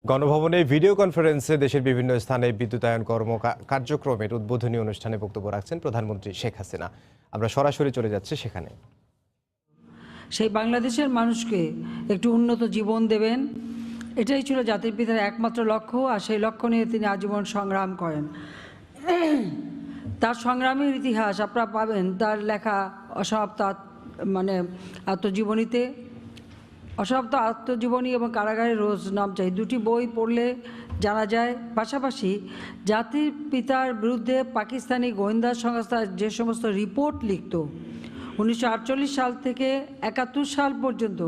গণভবনে ভিডিও কনফারেন্সে দেশের বিভিন্ন স্থানে বিদ্যুতায়ন কার্যক্রমের উদ্বোধনী অনুষ্ঠানে বক্তব্য রাখছেন প্রধানমন্ত্রী শেখ হাসিনা। আমরা সরাসরি চলে যাচ্ছি সেখানে। সেই বাংলাদেশের মানুষকে একটু উন্নত জীবন দেবেন, এটাই ছিল জাতির পিতার একমাত্র লক্ষ্য। আর সেই লক্ষ্য নিয়ে তিনি আজীবন সংগ্রাম করেন। তার সংগ্রামের ইতিহাস আপনারা পাবেন তার লেখা অসমাপ্ত আত্মজীবনীতে। অসমাপ্ত আত্মজীবনী এবং কারাগারে রোজ নাম চাই দুটি বই পড়লে জানা যায়। পাশাপাশি জাতির পিতার বিরুদ্ধে পাকিস্তানি গোয়েন্দা সংস্থা যে সমস্ত রিপোর্ট লিখত 1948 সাল থেকে 71 সাল পর্যন্ত,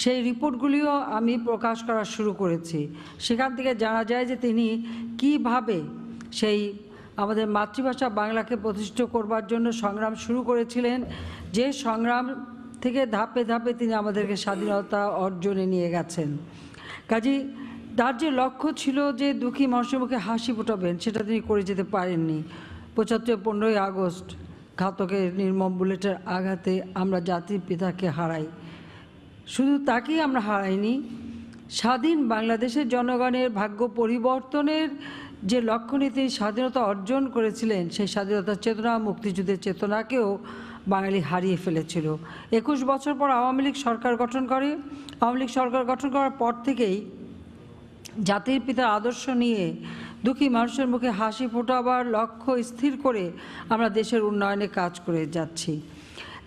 সেই রিপোর্টগুলিও আমি প্রকাশ করা শুরু করেছি। সেখান থেকে জানা যায় যে তিনি কিভাবে সেই আমাদের মাতৃভাষা বাংলাকে প্রতিষ্ঠিত করবার জন্য সংগ্রাম শুরু করেছিলেন, যে সংগ্রাম থেকে ধাপে ধাপে তিনি আমাদেরকে স্বাধীনতা অর্জনে নিয়ে গেছেন। কাজেই তার যে লক্ষ্য ছিল যে দুঃখী মানুষের মুখে হাসি ফোটাবেন, সেটা তিনি করে যেতে পারেননি। 15ই আগস্ট ঘাতকের নির্মম বুলেটের আঘাতে আমরা জাতির পিতাকে হারাই। শুধু তাকেই আমরা হারাইনি, স্বাধীন বাংলাদেশের জনগণের ভাগ্য পরিবর্তনের যে লক্ষ্য নিয়ে তিনি স্বাধীনতা অর্জন করেছিলেন, সেই স্বাধীনতার চেতনা, মুক্তিযুদ্ধের চেতনাকেও বাঙালি হারিয়ে ফেলেছিল। 21 বছর পর আওয়ামী লীগ সরকার গঠন করে। আওয়ামী লীগ সরকার গঠন করার পর থেকেই জাতির পিতার আদর্শ নিয়ে দুঃখী মানুষের মুখে হাসি ফোটাবার লক্ষ্য স্থির করে আমরা দেশের উন্নয়নে কাজ করে যাচ্ছি।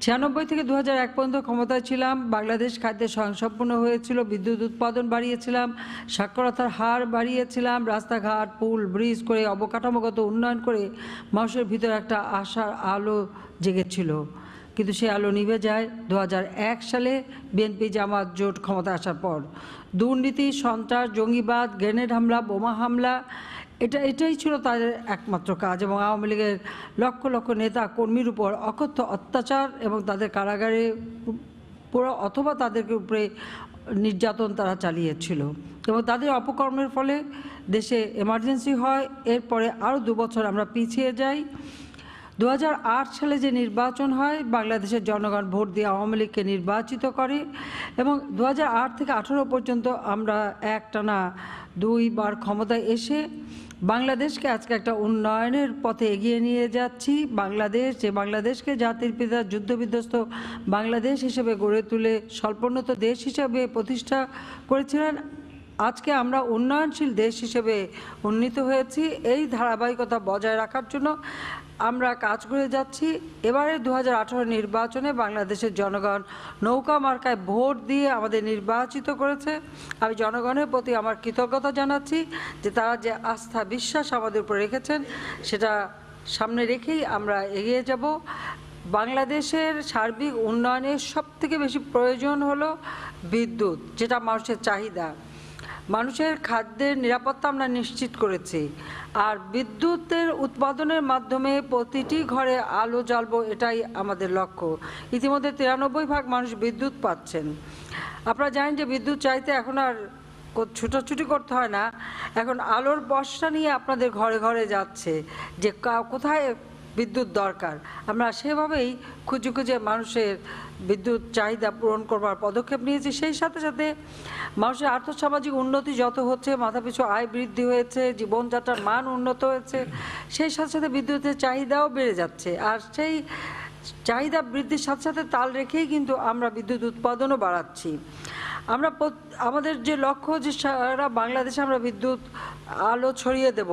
96 থেকে 2001 পর্যন্ত ক্ষমতায় ছিলাম। বাংলাদেশ খাদ্যে স্বয়ংসম্পূর্ণ হয়েছিল, বিদ্যুৎ উৎপাদন বাড়িয়েছিলাম, সাক্ষরতার হার বাড়িয়েছিলাম, রাস্তাঘাট, পুল, ব্রিজ করে অবকাঠামোগত উন্নয়ন করে মানুষের ভিতরে একটা আশার আলো জেগেছিল। কিন্তু সেই আলো নিভে যায় 2001 সালে বিএনপি জামাত জোট ক্ষমতায় আসার পর। দুর্নীতি, সন্ত্রাস, জঙ্গিবাদ, গ্রেনেড হামলা, বোমা হামলা, এটাই ছিল তাদের একমাত্র কাজ। এবং আওয়ামী লীগের লক্ষ লক্ষ নেতা কর্মীর উপর অকথ্য অত্যাচার এবং তাদের কারাগারে পুরো অথবা তাদেরকে উপরে নির্যাতন তারা চালিয়েছিল। এবং তাদের অপকর্মের ফলে দেশে এমার্জেন্সি হয়। এরপরে আরও 2 বছর আমরা পিছিয়ে যাই। 2008 সালে যে নির্বাচন হয়, বাংলাদেশের জনগণ ভোট দিয়ে আওয়ামী লীগকে নির্বাচিত করে এবং 2008 থেকে 2018 পর্যন্ত আমরা একটানা 2 বার ক্ষমতায় এসে বাংলাদেশকে আজকে একটা উন্নয়নের পথে এগিয়ে নিয়ে যাচ্ছি। যে বাংলাদেশকে জাতির পিতা যুদ্ধবিধ্বস্ত বাংলাদেশ হিসেবে গড়ে তুলে স্বল্পোন্নত দেশ হিসেবে প্রতিষ্ঠা করেছিলেন, আজকে আমরা উন্নয়নশীল দেশ হিসেবে উন্নীত হয়েছি। এই ধারাবাহিকতা বজায় রাখার জন্য আমরা কাজ করে যাচ্ছি। এবারে 2018 নির্বাচনে বাংলাদেশের জনগণ নৌকা মার্কায় ভোট দিয়ে আমাদের নির্বাচিত করেছে। আমি জনগণের প্রতি আমার কৃতজ্ঞতা জানাচ্ছি যে তারা যে আস্থা বিশ্বাস আমাদের উপর রেখেছেন, সেটা সামনে রেখেই আমরা এগিয়ে যাব। বাংলাদেশের সার্বিক উন্নয়নের সবথেকে বেশি প্রয়োজন হলো বিদ্যুৎ, যেটা মানুষের চাহিদা। মানুষের খাদ্যের নিরাপত্তা আমরা নিশ্চিত করেছি, আর বিদ্যুতের উৎপাদনের মাধ্যমে প্রতিটি ঘরে আলো জ্বালবো, এটাই আমাদের লক্ষ্য। ইতিমধ্যে 93% মানুষ বিদ্যুৎ পাচ্ছেন। আপনারা জানেন যে বিদ্যুৎ চাইতে এখন আর ছুটোছুটি করতে হয় না, এখন আলোর বর্ষা নিয়ে আপনাদের ঘরে ঘরে যাচ্ছে যে কোথায় বিদ্যুৎ দরকার। আমরা সেভাবেই খুঁজে খুঁজে মানুষের বিদ্যুৎ চাহিদা পূরণ করবার পদক্ষেপ নিয়েছি। সেই সাথে সাথে মানুষের আর্থসামাজিক উন্নতি যত হচ্ছে, মাথাপিছু আয় বৃদ্ধি হয়েছে, জীবনযাত্রার মান উন্নত হয়েছে, সেই সাথে সাথে বিদ্যুতের চাহিদাও বেড়ে যাচ্ছে। আর সেই চাহিদা বৃদ্ধির সাথে সাথে তাল রেখেই কিন্তু আমরা বিদ্যুৎ উৎপাদনও বাড়াচ্ছি। আমরা আমাদের যে লক্ষ্য যে সারা বাংলাদেশে আমরা বিদ্যুৎ আলো ছড়িয়ে দেব,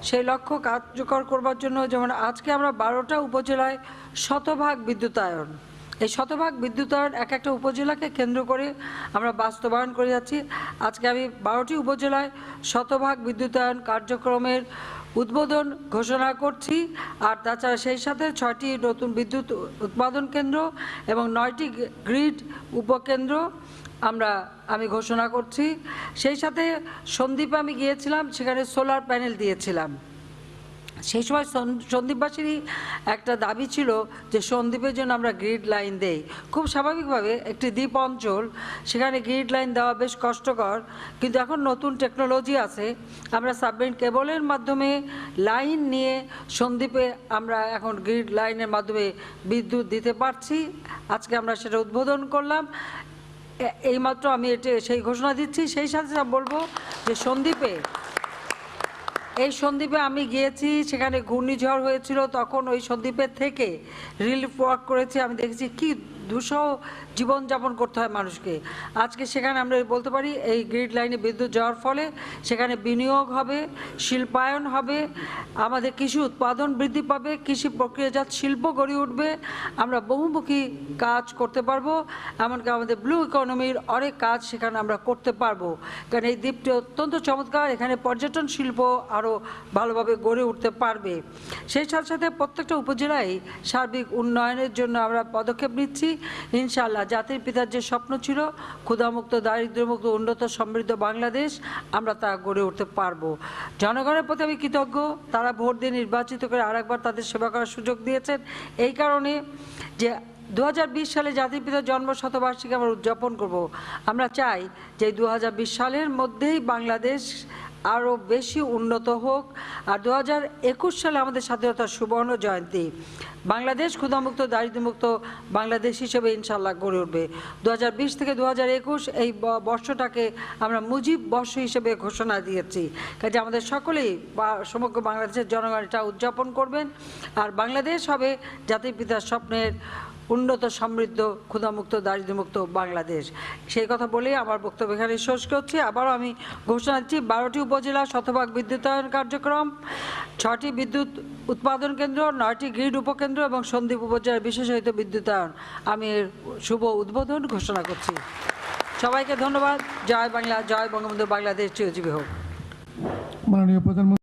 সেই লক্ষ্য কার্যকর করবার জন্য যেমন আজকে আমরা 12টা উপজেলায় শতভাগ বিদ্যুতায়ন, এই শতভাগ বিদ্যুতায়ন এক একটা উপজেলাকে কেন্দ্র করে আমরা বাস্তবায়ন করে যাচ্ছি। আজকে আমি 12টি উপজেলায় শতভাগ বিদ্যুতায়ন কার্যক্রমের উদ্বোধন ঘোষণা করছি। আর তাছাড়া সেই সাথে 6টি নতুন বিদ্যুৎ উৎপাদন কেন্দ্র এবং 9টি গ্রিড উপকেন্দ্র আমি ঘোষণা করছি। সেই সাথে সন্দ্বীপে আমি গিয়েছিলাম, সেখানে সোলার প্যানেল দিয়েছিলাম। সেই সময় সন্দ্বীপবাসীরই একটা দাবি ছিল যে সন্দ্বীপের জন্য আমরা গ্রিড লাইন দেই। খুব স্বাভাবিকভাবে একটি দ্বীপ অঞ্চল, সেখানে গ্রিড লাইন দেওয়া বেশ কষ্টকর, কিন্তু এখন নতুন টেকনোলজি আছে, আমরা সাবমেরিন কেবলের মাধ্যমে লাইন নিয়ে সন্দ্বীপে আমরা এখন গ্রিড লাইনের মাধ্যমে বিদ্যুৎ দিতে পারছি। আজকে আমরা সেটা উদ্বোধন করলাম। এইমাত্র আমি সেই ঘোষণা দিচ্ছি। সেই সাথে সাথে বলবো যে এই সন্দ্বীপে আমি গিয়েছি, সেখানে ঘূর্ণিঝড় হয়েছিল, তখন ওই সন্দ্বীপের থেকে রিলিফ ওয়ার্ক করেছি। আমি দেখেছি কি দুঃসহ জীবনযাপন করতে হয় মানুষকে। আজকে সেখানে আমরা বলতে পারি এই গ্রিড লাইনে বিদ্যুৎ যাওয়ার ফলে সেখানে বিনিয়োগ হবে, শিল্পায়ন হবে, আমাদের কৃষি উৎপাদন বৃদ্ধি পাবে, কৃষি প্রক্রিয়াজাত শিল্প গড়ে উঠবে, আমরা বহুমুখী কাজ করতে পারবো, এমনকি আমাদের ব্লু ইকোনমির অনেক কাজ সেখানে আমরা করতে পারবো। কারণ এই দ্বীপটি অত্যন্ত চমৎকার, এখানে পর্যটন শিল্প আরও ভালোভাবে গড়ে উঠতে পারবে। সেই সাথে সাথে প্রত্যেকটা উপজেলায় সার্বিক উন্নয়নের জন্য আমরা পদক্ষেপ নিচ্ছি। ইনশাআল্লাহ জাতির পিতার যে স্বপ্ন ছিল ক্ষুধামুক্ত, দারিদ্র্যমুক্ত, উন্নত, সমৃদ্ধ বাংলাদেশ, আমরা তা গড়ে উঠতে পারবো। জনগণের প্রতি আমি কৃতজ্ঞ, তারা ভোট দিয়ে নির্বাচিত করে আরেকবার তাদের সেবা করার সুযোগ দিয়েছেন। এই কারণে যে 2020 সালে জাতির পিতার জন্ম শতবার্ষিকী আমরা উদযাপন করব। আমরা চাই যে 2020 সালের মধ্যেই বাংলাদেশ আরও বেশি উন্নত হোক। আর 2021 সালে আমাদের স্বাধীনতার সুবর্ণ জয়ন্তী, বাংলাদেশ ক্ষুধামুক্ত, দারিদ্র্যমুক্ত বাংলাদেশ হিসেবে ইনশাল্লাহ গড়ে উঠবে। 2020 থেকে 2021 এই বর্ষটাকে আমরা মুজিব বর্ষ হিসেবে ঘোষণা দিয়েছি। কাজে আমাদের সকলেই সমগ্র বাংলাদেশের জনগণ এটা উদযাপন করবেন। আর বাংলাদেশ হবে জাতির পিতার স্বপ্নের উন্নত, সমৃদ্ধ, ক্ষুধামুক্ত, দারিদ্র্যমুক্ত বাংলাদেশ। সেই কথা বলেই আমার বক্তব্য এখানে শেষ করছি। আবারও আমি ঘোষণা দিচ্ছি 12টি উপজেলা শতভাগ বিদ্যুতায়ন কার্যক্রম, 6টি বিদ্যুৎ উৎপাদন কেন্দ্র, 9টি গ্রিড উপকেন্দ্র এবং সন্দ্বীপ উপজেলার বিশেষায়িত বিদ্যুতায়ন। আমি এর শুভ উদ্বোধন ঘোষণা করছি। সবাইকে ধন্যবাদ। জয় বাংলা, জয় বঙ্গবন্ধু, বাংলাদেশ চিরজীবী হোক। মাননীয় প্রধানমন্ত্রী।